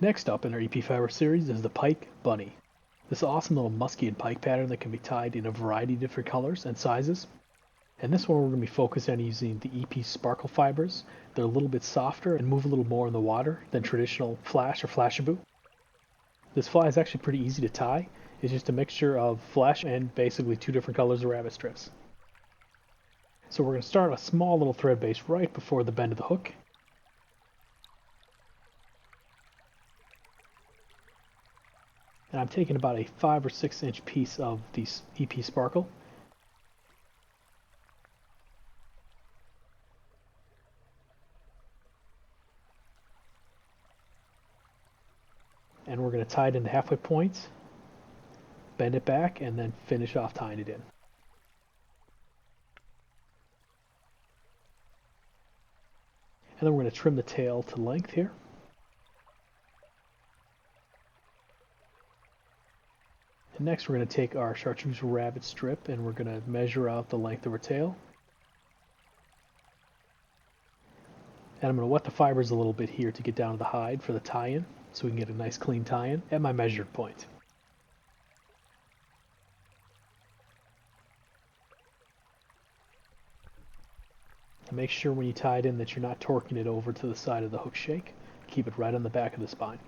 Next up in our EP fiber series is the Pike Bunny. This awesome little muskie and pike pattern that can be tied in a variety of different colors and sizes. And this one we're going to be focused on using the EP sparkle fibers. They're a little bit softer and move a little more in the water than traditional flash or flashaboo. This fly is actually pretty easy to tie. It's just a mixture of flash and basically two different colors of rabbit strips. So we're going to start a small little thread base right before the bend of the hook. And I'm taking about a 5 or 6 inch piece of the EP sparkle. And we're going to tie it into halfway points, bend it back, and then finish off tying it in. And then we're going to trim the tail to length here. And next we're going to take our Chartreuse rabbit strip and we're going to measure out the length of our tail. And I'm going to wet the fibers a little bit here to get down to the hide for the tie-in, so we can get a nice clean tie-in at my measured point. And make sure when you tie it in that you're not torquing it over to the side of the hook shake. Keep it right on the back of the spine.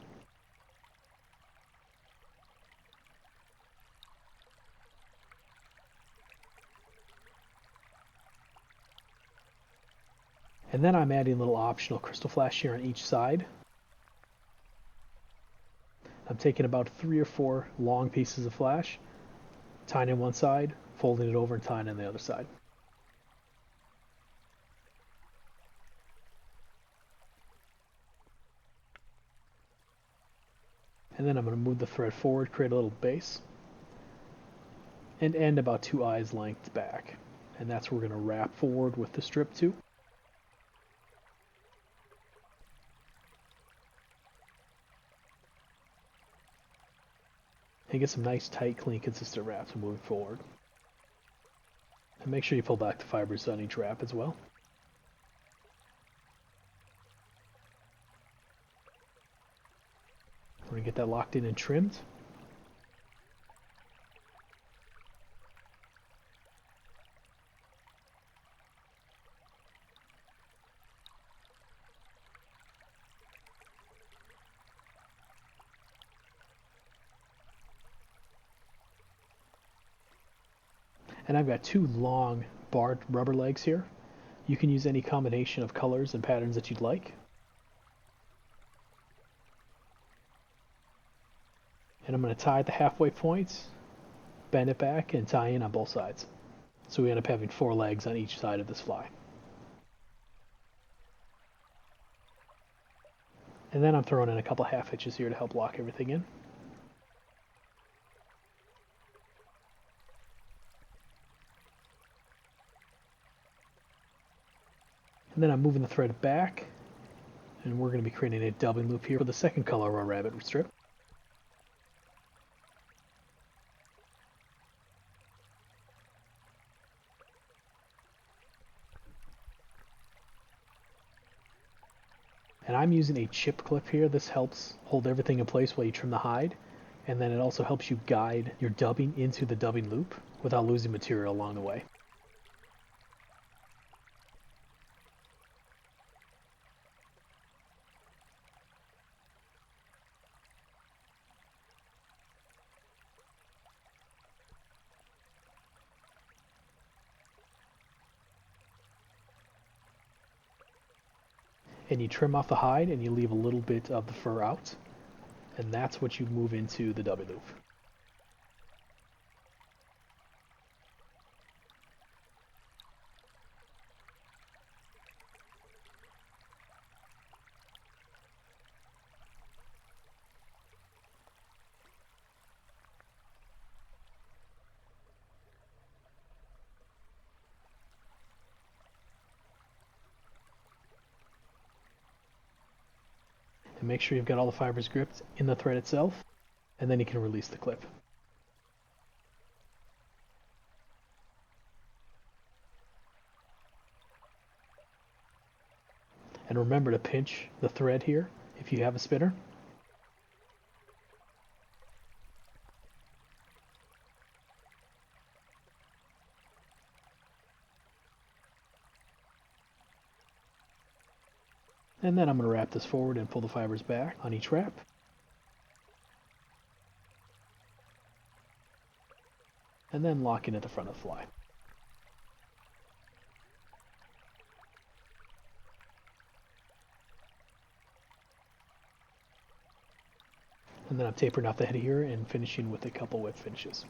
And then I'm adding a little optional Krystal Flash here on each side. I'm taking about 3 or 4 long pieces of flash, tying in one side, folding it over and tying in the other side. And then I'm going to move the thread forward, create a little base, and end about 2 eyes length back. And that's where we're going to wrap forward with the strip to. And get some nice, tight, clean, consistent wraps moving forward. And make sure you pull back the fibers on each wrap as well. We're going to get that locked in and trimmed. And I've got 2 long barred rubber legs here. You can use any combination of colors and patterns that you'd like. And I'm going to tie at the halfway points, bend it back, and tie in on both sides. So we end up having 4 legs on each side of this fly. And then I'm throwing in a couple half hitches here to help lock everything in. And then I'm moving the thread back, and we're going to be creating a dubbing loop here for the second color of our rabbit strip. And I'm using a chip clip here. This helps hold everything in place while you trim the hide, and then it also helps you guide your dubbing into the dubbing loop without losing material along the way. And you trim off the hide and you leave a little bit of the fur out, and that's what you move into the dubbing loop. And make sure you've got all the fibers gripped in the thread itself, and then you can release the clip. And remember to pinch the thread here if you have a spinner. And then I'm going to wrap this forward and pull the fibers back on each wrap. And then lock in at the front of the fly. And then I'm tapering off the head here and finishing with a couple whip finishes.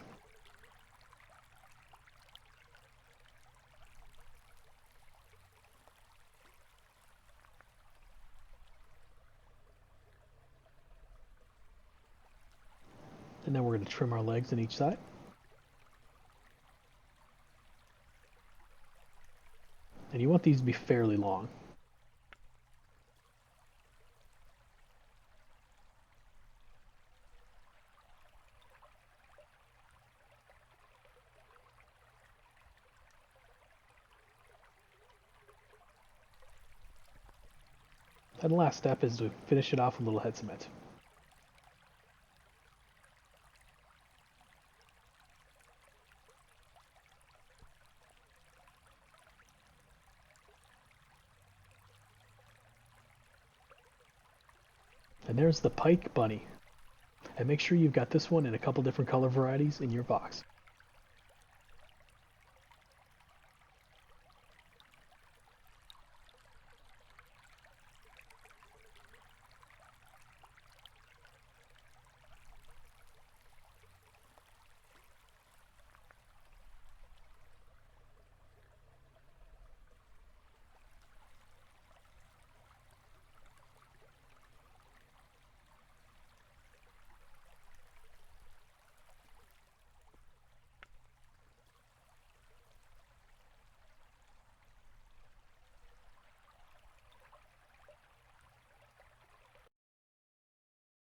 And then we're going to trim our legs on each side. And you want these to be fairly long. And the last step is to finish it off with a little head cement. And there's the Pike Bunny. And make sure you've got this one in a couple different color varieties in your box.